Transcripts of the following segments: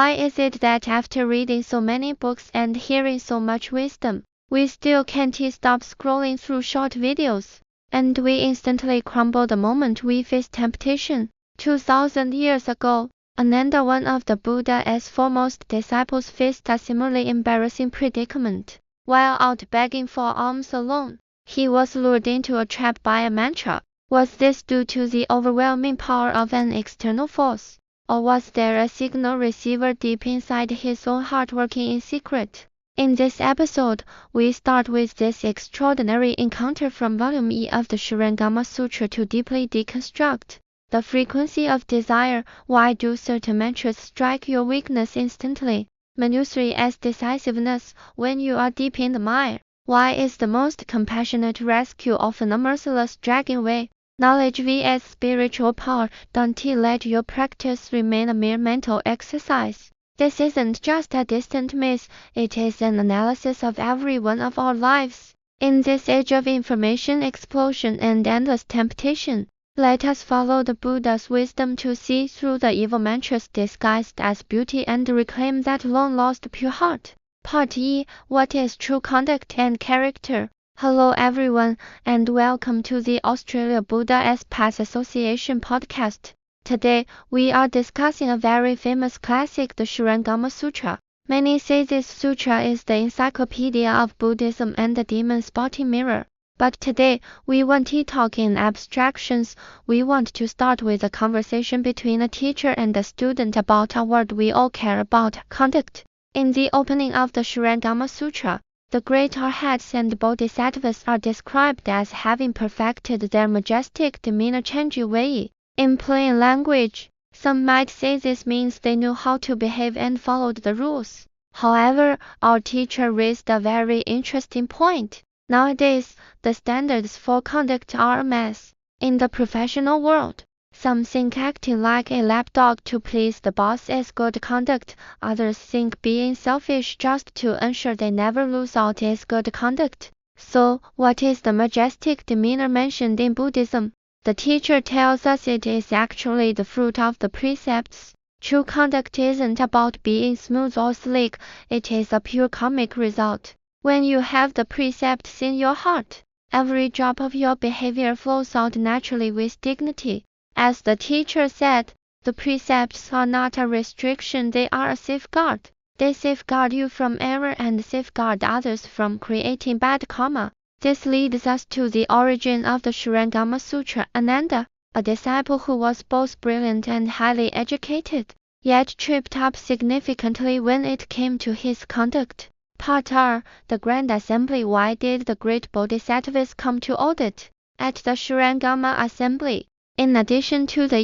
Why is it that after reading so many books and hearing so much wisdom, we still can't stop scrolling through short videos, and we instantly crumble the moment we face temptation? 2000 years ago, Ananda, one of the Buddha's foremost disciples, faced a similarly embarrassing predicament. While out begging for alms alone, he was lured into a trap by a mantra. Was this due to the overwhelming power of an external force, or was there a signal receiver deep inside his own heart working in secret? In this episode, we start with this extraordinary encounter from Volume E of the Shurangama Sutra to deeply deconstruct the frequency of desire. Why do certain mantras strike your weakness instantly? Manjusri as decisiveness when you are deep in the mire. Why is the most compassionate rescue often a merciless dragging away? Knowledge vs spiritual power. Don't let your practice remain a mere mental exercise. This isn't just a distant myth, it is an analysis of every one of our lives. In this age of information explosion and endless temptation, let us follow the Buddha's wisdom to see through the evil mantras disguised as beauty and reclaim that long-lost pure heart. Part E. What is true conduct and character? Hello everyone, and welcome to the Australia Buddha's Path Association podcast. Today, we are discussing a very famous classic, the Shurangama Sutra. Many say this sutra is the encyclopedia of Buddhism and the demon-spotting mirror. But today, we won't talk in abstractions. We want to start with a conversation between a teacher and a student about a word we all care about, conduct. In the opening of the Shurangama Sutra, the great arhats and bodhisattvas are described as having perfected their majestic demeanor changing way. In plain language, some might say this means they knew how to behave and followed the rules. However, our teacher raised a very interesting point. Nowadays, the standards for conduct are a mess. In the professional world, some think acting like a lapdog to please the boss is good conduct. Others think being selfish just to ensure they never lose out is good conduct. So, what is the majestic demeanor mentioned in Buddhism? The teacher tells us it is actually the fruit of the precepts. True conduct isn't about being smooth or slick, it is a pure karmic result. When you have the precepts in your heart, every drop of your behavior flows out naturally with dignity. As the teacher said, the precepts are not a restriction, they are a safeguard. They safeguard you from error and safeguard others from creating bad karma. This leads us to the origin of the Shurangama Sutra. Ananda, a disciple who was both brilliant and highly educated, yet tripped up significantly when it came to his conduct. Part R. The Grand Assembly. Why did the great bodhisattvas come to audit at the Shurangama Assembly? In addition to the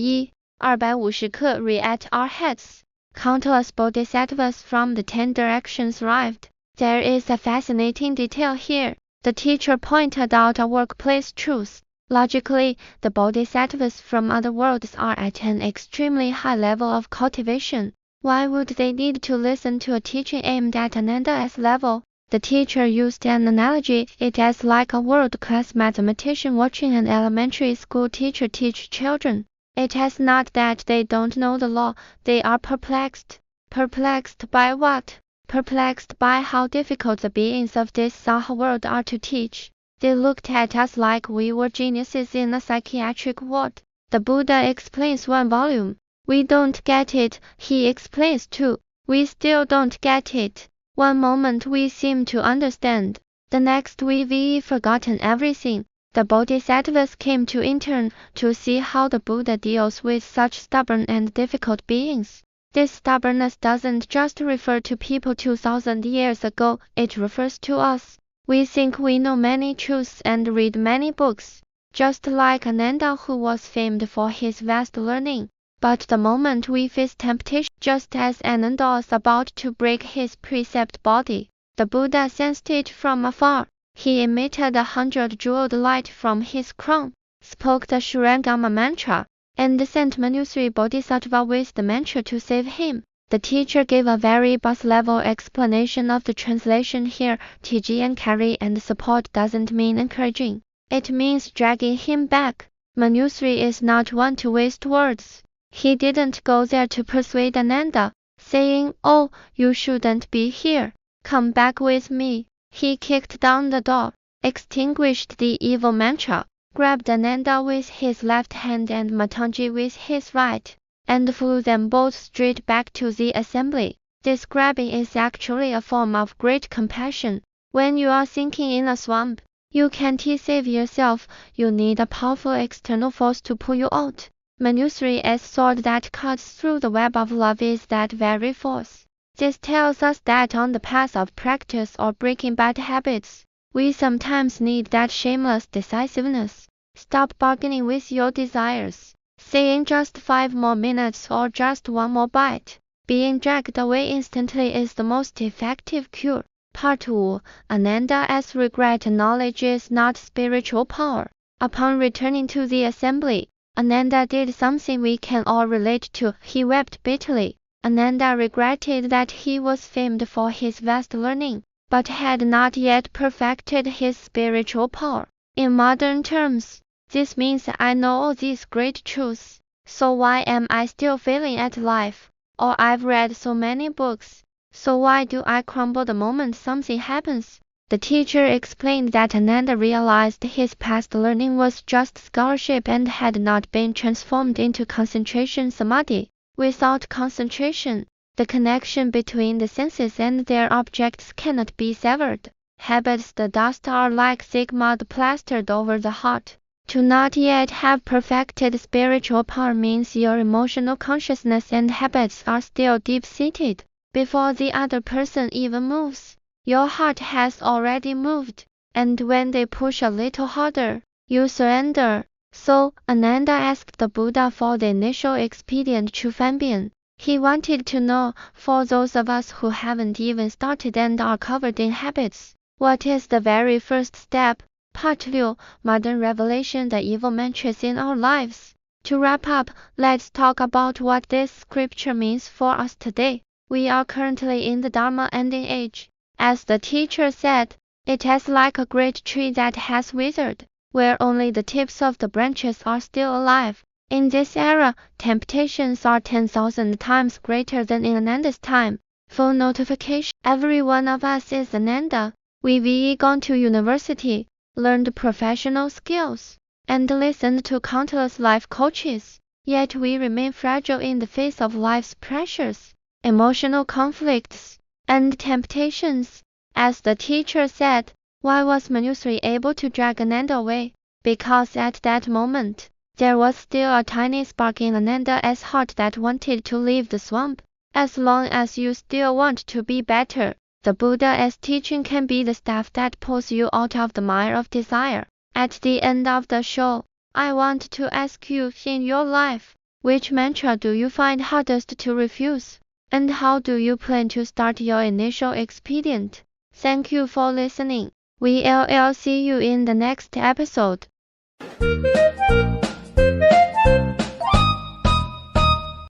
250克 Riat Arhats, countless bodhisattvas from the 10 directions arrived. There is a fascinating detail here. The teacher pointed out a workplace truth. Logically, the bodhisattvas from other worlds are at an extremely high level of cultivation. Why would they need to listen to a teaching aimed at Ananda's level? The teacher used an analogy. It is like a world-class mathematician watching an elementary school teacher teach children. It is not that they don't know the law, they are perplexed. Perplexed by what? Perplexed by how difficult the beings of this Saha world are to teach. They looked at us like we were geniuses in a psychiatric ward. The Buddha explains one volume. We don't get it, he explains two. We still don't get it. One moment we seem to understand, the next we've forgotten everything. The bodhisattvas came to intern to see how the Buddha deals with such stubborn and difficult beings. This stubbornness doesn't just refer to people 2000 years ago, it refers to us. We think we know many truths and read many books, just like Ananda, who was famed for his vast learning. But the moment we face temptation, just as Ananda was about to break his precept body, the Buddha sensed it from afar. He emitted 100-jeweled light from his crown, spoke the Shurangama mantra, and sent Manjusri Bodhisattva with the mantra to save him. The teacher gave a very bus-level explanation of the translation here. TG and carry and support doesn't mean encouraging. It means dragging him back. Manjusri is not one to waste words. He didn't go there to persuade Ananda, saying, "Oh, you shouldn't be here. Come back with me." He kicked down the door, extinguished the evil mantra, grabbed Ananda with his left hand and Matanji with his right, and flew them both straight back to the assembly. This grabbing is actually a form of great compassion. When you are sinking in a swamp, you can't save yourself, you need a powerful external force to pull you out. Manjusri's sword that cuts through the web of love is that very force. This tells us that on the path of practice or breaking bad habits, we sometimes need that shameless decisiveness. Stop bargaining with your desires, saying just 5 more minutes or just 1 more bite. Being dragged away instantly is the most effective cure. Part 2. Ananda's regret. Knowledge is not spiritual power. Upon returning to the assembly, Ananda did something we can all relate to. He wept bitterly. Ananda regretted that he was famed for his vast learning, but had not yet perfected his spiritual power. In modern terms, this means I know all these great truths, so why am I still failing at life? Or I've read so many books, so why do I crumble the moment something happens? The teacher explained that Ananda realized his past learning was just scholarship and had not been transformed into concentration samadhi. Without concentration, the connection between the senses and their objects cannot be severed. Habits. The dust are like thick mud plastered over the heart. To not yet have perfected spiritual power means your emotional consciousness and habits are still deep-seated. Before the other person even moves, your heart has already moved, and when they push a little harder, you surrender. So, Ananda asked the Buddha for the initial expedient Chufanbian. He wanted to know, for those of us who haven't even started and are covered in habits, what is the very first step? Part 2. Modern revelation. The evil mantras in our lives. To wrap up, let's talk about what this scripture means for us today. We are currently in the Dharma ending age. As the teacher said, it is like a great tree that has withered, where only the tips of the branches are still alive. In this era, temptations are 10,000 times greater than in Ananda's time. Full notification. Every one of us is Ananda. We've gone to university, learned professional skills, and listened to countless life coaches. Yet we remain fragile in the face of life's pressures, emotional conflicts, and temptations. As the teacher said, why was Manjusri able to drag Ananda away? Because at that moment, there was still a tiny spark in Ananda's heart that wanted to leave the swamp. As long as you still want to be better, the Buddha's teaching can be the staff that pulls you out of the mire of desire. At the end of the show, I want to ask you, in your life, which mantra do you find hardest to refuse? And how do you plan to start your initial expedient? Thank you for listening. We'll see you in the next episode.